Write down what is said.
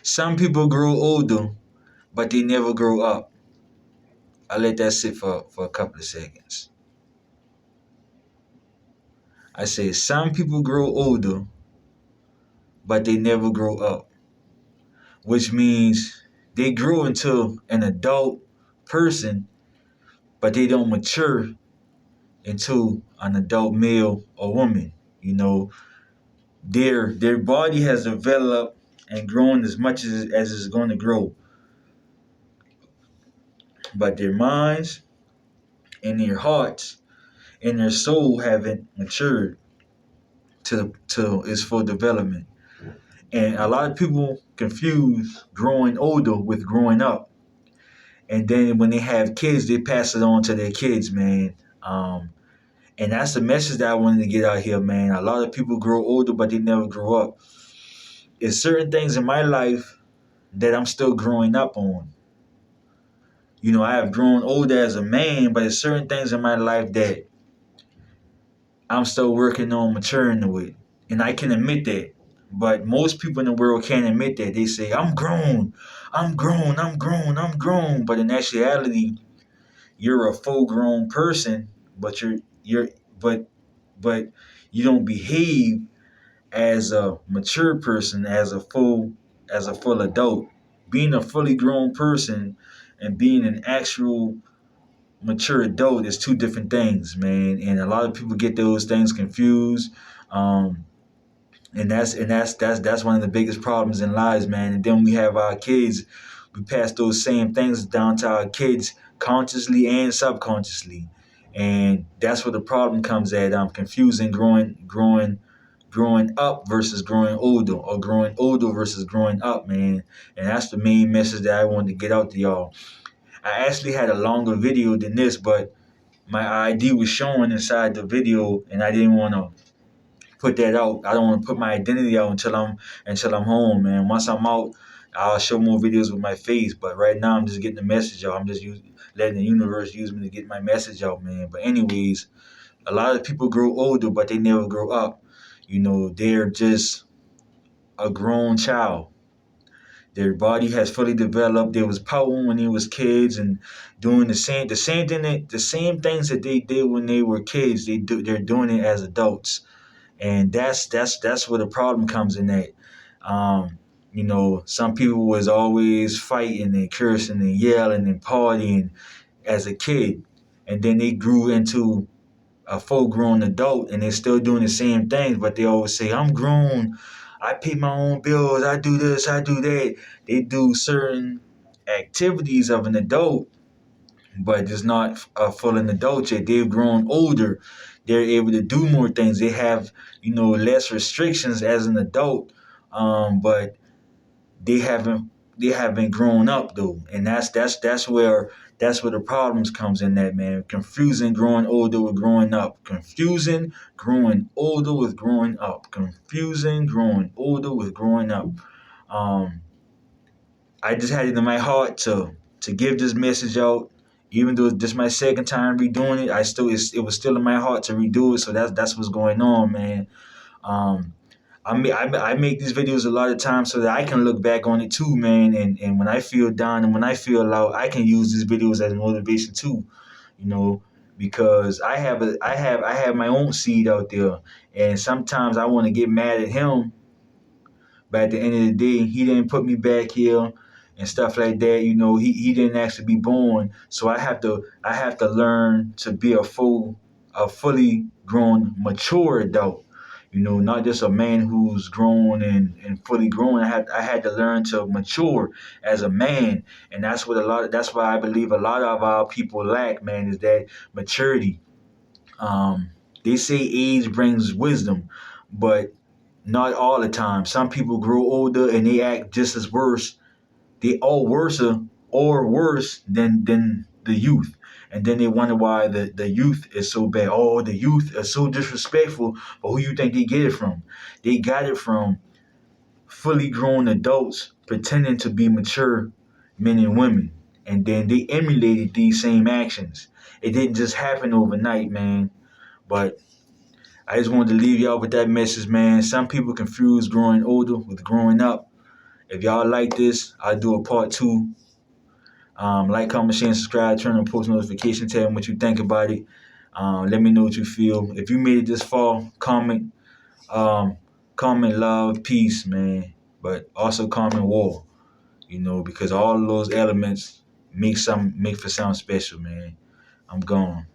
Some people grow older, but they never grow up. I let that sit for a couple of seconds. I say some people grow older, but they never grow up, which means they grow into an adult person, but they don't mature into an adult male or woman. You know, their body has developed and grown as much as it's going to grow, but their minds and their hearts and their soul haven't matured to its full development. And a lot of people confuse growing older with growing up. And then when they have kids, they pass it on to their kids, man. And that's the message that I wanted to get out here, man. A lot of people grow older, but they never grow up. There's certain things in my life that I'm still growing up on. You know, I have grown older as a man, but there's certain things in my life that I'm still working on maturing with. And I can admit that. But most people in the world can't admit that. They say, I'm grown, I'm grown, I'm grown, I'm grown. But in actuality, you're a full grown person, but you're but but you don't behave as a mature person, as a full adult. Being a fully grown person and being an actual mature adult is two different things, man. And a lot of people get those things confused. Um, and that's one of the biggest problems in lives, man. And then we have our kids. We pass those same things down to our kids consciously and subconsciously, and that's where the problem comes at. Confusing growing up versus growing older, or growing older versus growing up, man. And that's the main message that I wanted to get out to y'all. I actually had a longer video than this, but my ID was showing inside the video, and I didn't want to put that out. I don't want to put my identity out until I'm home, man. Once I'm out, I'll show more videos with my face. But right now, I'm just getting the message out. I'm just letting the universe use me to get my message out, man. But anyways, a lot of people grow older, but they never grow up. You know, they're just a grown child. Their body has fully developed. They was pouting when they was kids and doing the same things that they did when they were kids. They're doing it as adults, and that's where the problem comes in at. You know, some people was always fighting and cursing and yelling and partying as a kid, and then they grew into a full-grown adult, and they're still doing the same things, but they always say, "I'm grown. I pay my own bills. I do this. I do that." They do certain activities of an adult, but it's not full an adult yet. They've grown older. They're able to do more things. They have, less restrictions as an adult, but they haven't grown up though, and that's where the problems comes in. That, man, confusing growing older with growing up, confusing growing older with growing up, confusing growing older with growing up. Um, I just had it in my heart to give this message out. Even though this is my second time redoing it, it was still in my heart to redo it. So that's what's going on, man. Um, I make these videos a lot of times so that I can look back on it too, man. And when I feel down and when I feel low, I can use these videos as motivation too, you know, because I have my own seed out there, and sometimes I want to get mad at him, but at the end of the day, he didn't put me back here and stuff like that. You know, he didn't actually be born, so I have to learn to be a fully grown, mature adult. You know, not just a man who's grown and fully grown. I had to learn to mature as a man, and that's why I believe a lot of our people lack, man, is that maturity. Um, they say age brings wisdom, but not all the time. Some people grow older and they act just as worse. They all worse than the youth. And then they wonder why the youth is so bad. Oh, the youth is so disrespectful. But who you think they get it from? They got it from fully grown adults pretending to be mature men and women. And then they emulated these same actions. It didn't just happen overnight, man. But I just wanted to leave y'all with that message, man. Some people confuse growing older with growing up. If y'all like this, I'll do a part 2. Like, comment, share, and subscribe. Turn on post notification. Tell me what you think about it. Let me know what you feel. If you made it this far, comment. Comment love, peace, man. But also comment war. Because all of those elements make for something special, man. I'm gone.